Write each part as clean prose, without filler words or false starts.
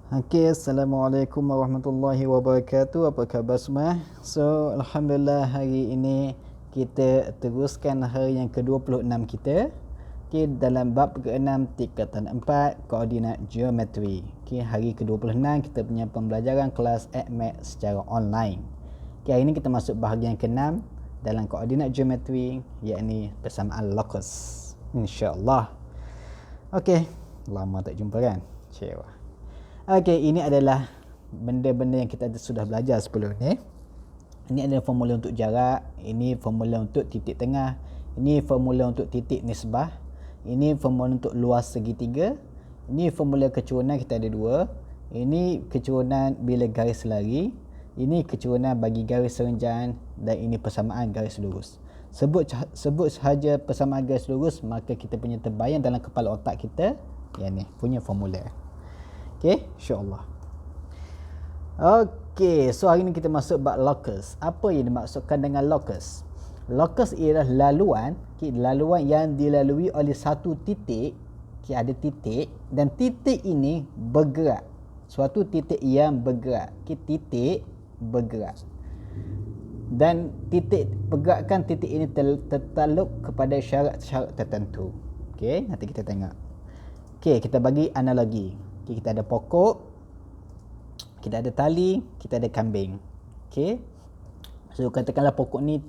Okay, Assalamualaikum warahmatullahi wabarakatuh. Apa khabar semua? So, Alhamdulillah hari ini kita teruskan hari yang ke-26 kita. Okay, dalam bab ke-6 tingkatan 4 koordinat geometri. Okay, hari ke-26 kita punya pembelajaran kelas AdMath secara online. Okay, hari ini kita masuk bahagian ke-6 dalam koordinat geometri, iaitu persamaan locus. InsyaAllah. Okay, lama tak jumpa kan? Cewa. Okey, ini adalah benda-benda yang kita sudah belajar sebelum ni. Ini adalah formula untuk jarak, ini formula untuk titik tengah, ini formula untuk titik nisbah, ini formula untuk luas segitiga, ini formula kecurunan kita ada dua, ini kecurunan bila garis lari, ini kecurunan bagi garis serenjan, dan ini persamaan garis lurus. Sebut sahaja persamaan garis lurus, maka kita punya terbayang dalam kepala otak kita yang ni punya formula. Okey, insya-Allah. Okey, so hari ni kita masuk bab locus. Apa yang dimaksudkan dengan locus? Locus ialah laluan, laluan yang dilalui oleh satu titik, ada titik, dan titik ini bergerak. Suatu titik yang bergerak, titik bergerak. Dan titik pergerakan titik ini tertakluk kepada syarat-syarat tertentu. Okey, nanti kita tengok. Okey, kita bagi analogi. Okay, kita ada pokok, kita ada tali, kita ada kambing. Okey. So katakanlah pokok ni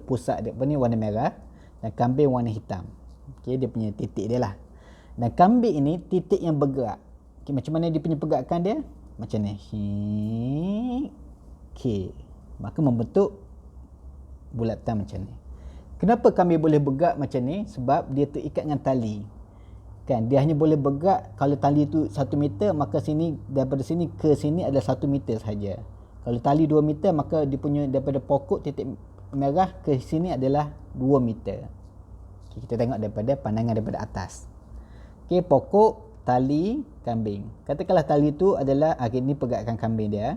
pusat dia warna merah dan kambing warna hitam. Okey, dia punya titik dia lah. Dan kambing ini titik yang bergerak. Okey, macam mana dia punya pergerakan dia? Macam ni. Okey. Maka membentuk bulatan macam ni. Kenapa kambing boleh bergerak macam ni? Sebab dia terikat dengan tali. Kan, dia hanya boleh bergerak kalau tali tu 1 meter, maka sini daripada sini ke sini adalah 1 meter sahaja. Kalau tali 2 meter, maka dia punya daripada pokok titik merah ke sini adalah 2 meter. Okay, kita tengok daripada pandangan daripada atas. Okey, pokok, tali, kambing. Katakanlah tali tu adalah ini pergerakan kambing dia.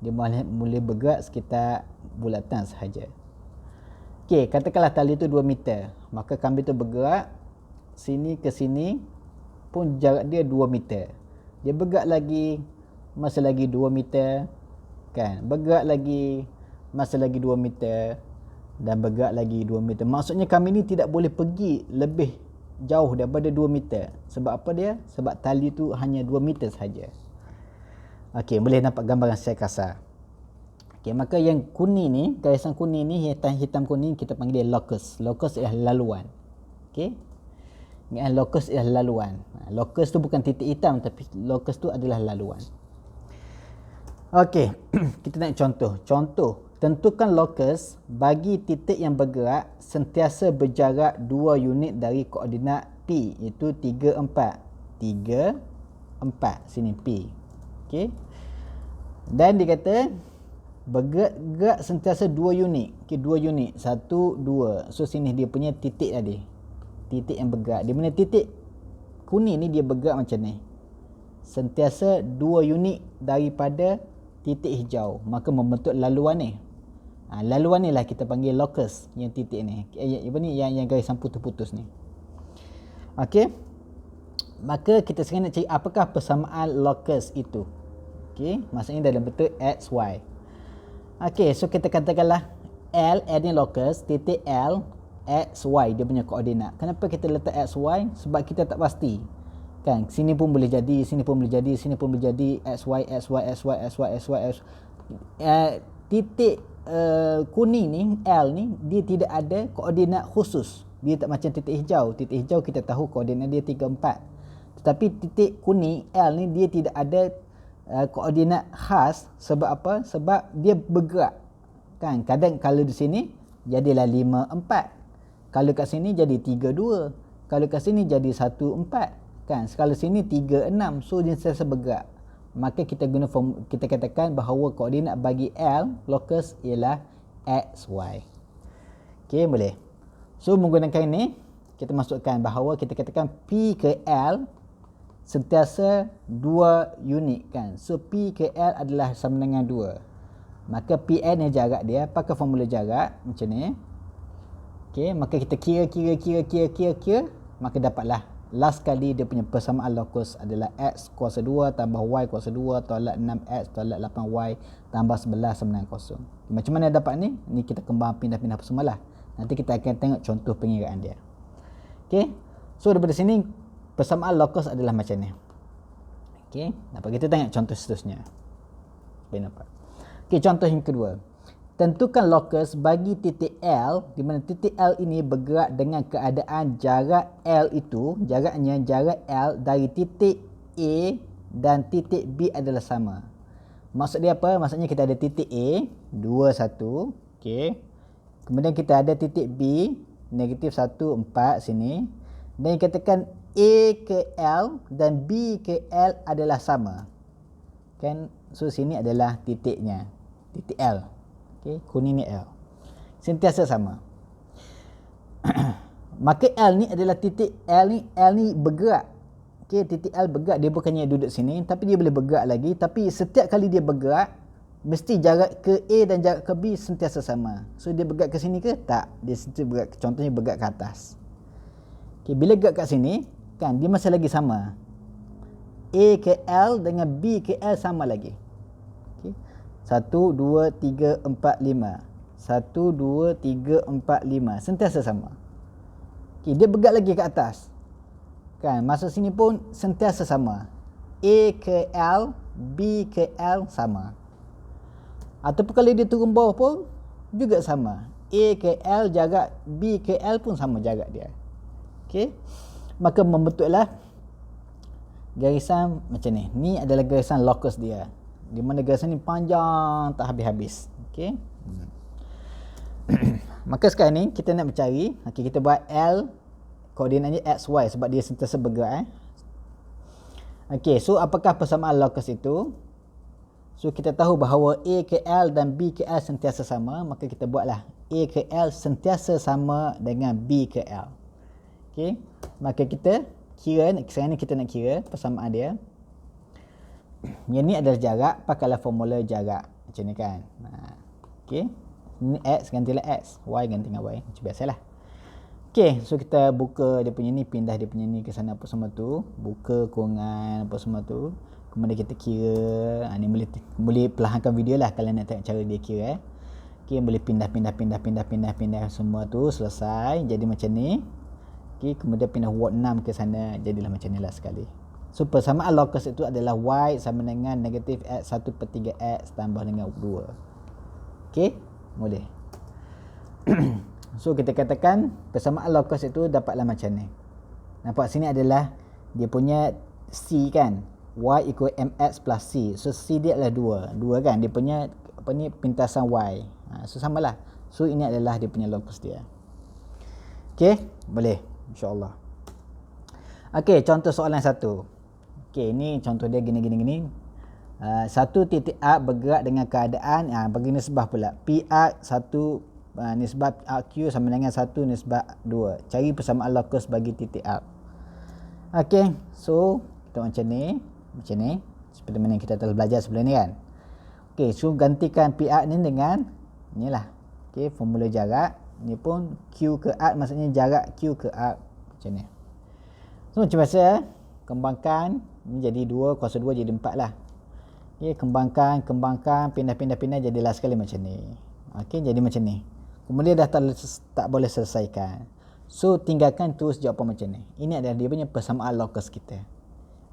Dia boleh bergerak sekitar bulatan sahaja. Okey, katakanlah tali tu 2 meter, maka kambing tu bergerak sini ke sini pun jarak dia 2 meter. Dia bergerak lagi, masa lagi 2 meter, kan? Bergerak lagi, masa lagi 2 meter, dan bergerak lagi 2 meter. Maksudnya kami ni tidak boleh pergi lebih jauh daripada 2 meter. Sebab apa dia? Sebab tali tu hanya 2 meter sahaja. Okey, boleh nampak gambaran secara kasar. Okey, maka yang kuning ni, garisan kuning ni, hitam kuning, kita panggil dia locus. Locus ialah laluan. Okey. Locus ialah laluan. Locus tu bukan titik hitam, tapi locus tu adalah laluan. Okey, kita tengok contoh. Contoh, tentukan locus bagi titik yang bergerak sentiasa berjarak 2 unit dari koordinat P, iaitu 3, 4. 3, 4. Sini P. Okey. Dan dia kata bergerak sentiasa 2 unit. Okey, 2 unit. 1, 2. So sini dia punya titik tadi. Titik yang bergerak. Di mana titik kuning ni dia bergerak macam ni. Sentiasa 2 unit daripada titik hijau. Maka membentuk laluan ni. Laluan ni lah kita panggil locus. Yang titik ni. Yang garisan putus-putus ni. Okey. Maka kita sekarang nak cari apakah persamaan locus itu. Okey. Maksudnya dalam bentuk x, y. Okey. So kita katakanlah L ni locus. Titik L x, y dia punya koordinat. Kenapa kita letak x, y? Sebab kita tak pasti. Kan, sini pun boleh jadi, sini pun boleh jadi, sini pun boleh jadi x, y, x, y, x, y, x, y, x, y, x. Titik kuning ni, L ni, dia tidak ada koordinat khusus. Dia tak macam titik hijau. Titik hijau kita tahu koordinat dia 3, 4. Tetapi titik kuning, L ni, dia tidak ada koordinat khas. Sebab apa? Sebab dia bergerak. Kan, kadang kalau di sini jadilah 5, 4. Kalau kat sini jadi 3, 2. Kalau kat sini jadi 1, 4. Kan? Kalau sini 3, 6. So dia sentiasa bergerak. Maka kita guna kita katakan bahawa koordinat bagi L locus ialah x, y. Okey, boleh. So menggunakan ini kita masukkan bahawa kita katakan P ke L sentiasa 2 unit, kan. So P ke L adalah sama dengan 2. Maka Pn ni jarak dia. Pakai formula jarak macam ni. Okey, maka kita kira, maka dapatlah last kali dia punya persamaan locus adalah x kuasa 2 tambah y kuasa 2 tolak 6x tolak 8y tambah 11 sama dengan kosong. Macam mana dapat ni? Ni kita kembang pindah-pindah semula. Nanti kita akan tengok contoh pengiraan dia. Okey. So daripada sini persamaan locus adalah macam ni. Okey, dapat kita tengok contoh seterusnya. Boleh nampak. Okey, contoh yang kedua. Tentukan locus bagi titik L di mana titik L ini bergerak dengan keadaan jarak L itu, jaraknya jarak L dari titik A dan titik B adalah sama. Maksud dia apa? Maksudnya kita ada titik A 2 1, okey. Kemudian kita ada titik B negatif 1 4 sini, dan dikatakan A ke L dan B ke L adalah sama. Kan? So sini adalah titiknya, titik L. Okay, kuning ni L. Sentiasa sama. Maka L ni adalah titik L ni bergerak. Okay, titik L bergerak, dia bukannya duduk sini tapi dia boleh bergerak lagi, tapi setiap kali dia bergerak mesti jarak ke A dan jarak ke B sentiasa sama. So dia bergerak ke sini ke? Tak. Dia sentiasa bergerak, contohnya bergerak ke atas. Okay, bila bergerak kat sini kan dia masih lagi sama. A ke L dengan B ke L sama lagi. 1, 2, 3, 4, 5. 1, 2, 3, 4, 5. Sentiasa sama. Okay, dia bergerak lagi ke atas. Kan, masuk sini pun sentiasa sama. A ke L, B ke L sama. Ataupun kalau dia turun bawah pun juga sama. A ke L jarak B ke L pun sama jarak dia. Okey. Maka membentuklah garisan macam ni. Ni adalah garisan locus dia. Di mana garisan ni panjang tak habis-habis. Okey. Maka sekarang ni kita nak mencari, okey, kita buat L koordinatnya XY sebab dia sentiasa bergerak. Okey, so apakah persamaan locus itu? So kita tahu bahawa A ke L dan B ke L sentiasa sama, maka kita buatlah A ke L sentiasa sama dengan B ke L. Okey, maka kita kira, sekarang ni kita nak kira persamaan dia. Yang ni adalah jarak, pakailah formula jarak macam ni kan. Okey, ni X gantilah X, Y ganti dengan Y macam biasalah. Okey, so kita buka dia punya ni, pindah dia punya ni ke sana apa semua tu, buka kurungan apa semua tu. Kemudian kita kira, ni boleh perlahankan video lah kalau nak tengok cara dia kira. Okey, boleh pindah semua tu selesai jadi macam ni. Okey, kemudian pindah word 6 ke sana, jadilah macam ni lah sekali. So persamaan locus itu adalah Y sama dengan negatif X 1/3X tambah dengan 2. Okey, boleh. So kita katakan persamaan locus itu dapatlah macam ni. Nampak sini adalah dia punya C kan, Y equal MX plus C. So C dia adalah 2 kan, dia punya apa ni pintasan Y. So samalah. So ini adalah dia punya locus dia. Okey, boleh insya-Allah. Okey, contoh soalan 1. Okey, ini contoh dia gini. Satu titik A bergerak dengan keadaan bagi nisbah pula. P A 1 nisbah AQ sama dengan 1 nisbah 2. Cari persamaan locus bagi titik A. Okey, so kita macam ni, seperti mana yang kita telah belajar sebelum ni kan. Okey, so gantikan P A ni dengan inilah. Okey, formula jarak. Ni pun Q ke A maksudnya jarak Q ke A macam ni. So macam biasa, kembangkan ni jadi 2 kuasa 2 jadi 4 lah. Okey, kembangkan, pindah jadilah sekali macam ni. Okey, jadi macam ni. Kemudian dah tak boleh selesaikan. So tinggalkan terus jawapan macam ni. Ini adalah dia punya persamaan locus kita.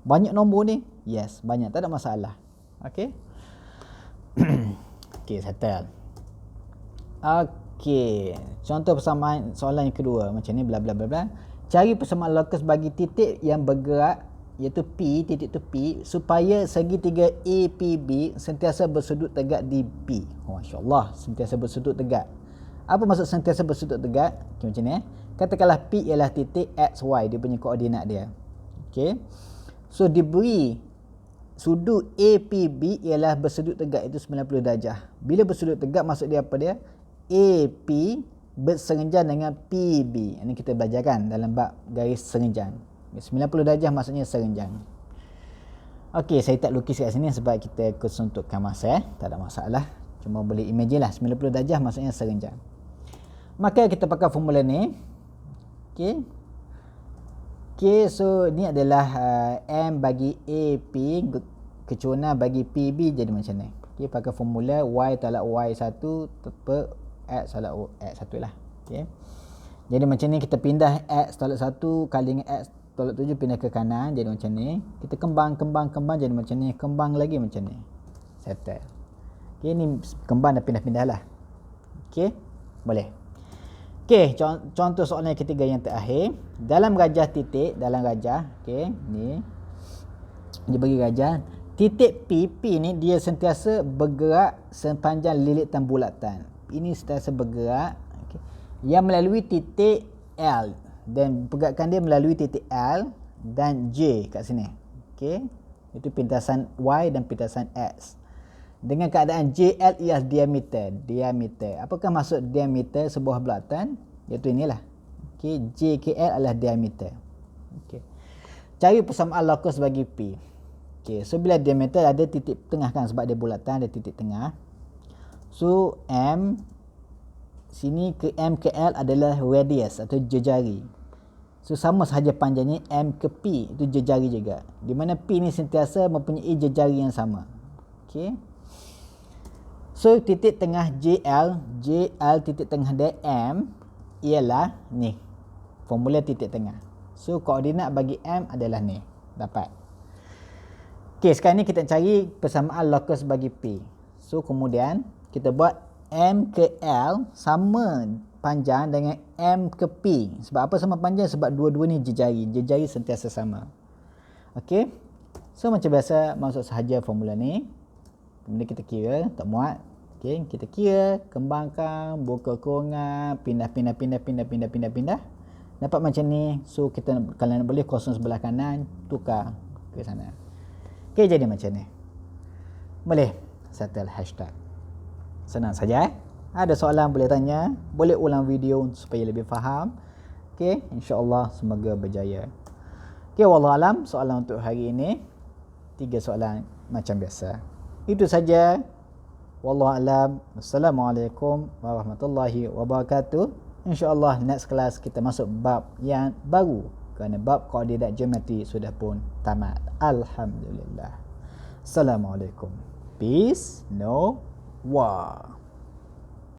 Banyak nombor ni? Yes, banyak, tak ada masalah. Okey. Okey, settle. Okey, contoh persamaan soalan yang kedua macam ni, bla bla bla bla. Cari persamaan locus bagi titik yang bergerak iaitu P, titik tu P, supaya segitiga APB sentiasa bersudut tegak di P. Oh, masya-Allah, sentiasa bersudut tegak. Apa maksud sentiasa bersudut tegak? Okay, macam ni Katakanlah P ialah titik XY, dia punya koordinat dia. Okey. So diberi sudut APB ialah bersudut tegak itu 90 darjah. Bila bersudut tegak maksud dia apa dia? AP berserenjan dengan PB. Ini kita belajar kan dalam bab garis serenjan. 90 darjah maksudnya serenjan. Okey, saya tak lukis kat sini sebab kita kesuntukkan masa. Tak ada masalah. Cuma boleh imagine lah 90 darjah maksudnya serenjan. Maka kita pakai formula ni. Okey. Okay, so ni adalah M bagi A P, kecuna bagi PB jadi macam ni. Okay, pakai formula Y tolak Y1 per X tolak X1 lah. Okay. Jadi macam ni kita pindah X tolak 1 kali dengan X tolak 7 pindah ke kanan jadi macam ni. Kita kembang jadi macam ni. Kembang lagi macam ni. Settle. Okay, ni kembang dah pindah-pindah lah. Okay, boleh. Okay, contoh soalan yang ketiga yang terakhir. Dalam gajah titik, okay, ni dia bagi gajah. Titik PP ni dia sentiasa bergerak sepanjang lilitan bulatan. Ini sentiasa bergerak, okay, yang melalui titik L, dan pergerakan dia melalui titik L dan J kat sini. Okay, itu pintasan Y dan pintasan X. Dengan keadaan JL ialah diameter. Apakah maksud diameter sebuah bulatan? Iaitu inilah. Okey, JKL adalah diameter. Okey. Cari persamaan lokus bagi P. Okey, so bila diameter ada titik tengah kan, sebab dia bulatan ada titik tengah. So M sini ke M ke L adalah radius atau jejari. So sama sahaja panjangnya M ke P, itu jejari juga. Di mana P ni sentiasa mempunyai jejari yang sama. Okey. So titik tengah JL titik tengah dia M ialah ni. Formula titik tengah. So koordinat bagi M adalah ni. Dapat. Okey, sekarang ni kita cari persamaan lokus bagi P. So kemudian kita buat M ke L sama panjang dengan M ke P. Sebab apa sama panjang? Sebab dua-dua ni jejari. Jejari sentiasa sama. Okey. So macam biasa masuk sahaja formula ni. Kemudian kita kira, tak muat. Okey, kita kira, kembangkan, buka kurungan, pindah. Dapat macam ni. So kita kalau nak boleh kosong sebelah kanan, tukar ke sana. Okey, jadi macam ni. Boleh settle hashtag. Senang saja. Ada soalan boleh tanya, boleh ulang video supaya lebih faham. Okey, insya-Allah semoga berjaya. Okey, wallahualam soalan untuk hari ini 3 soalan macam biasa. Itu saja. Wallahualam. Assalamualaikum warahmatullahi wabarakatuh. InsyaAllah next class kita masuk bab yang baru. Kerana bab koordinat geometri sudah pun tamat. Alhamdulillah. Assalamualaikum. Peace. No war.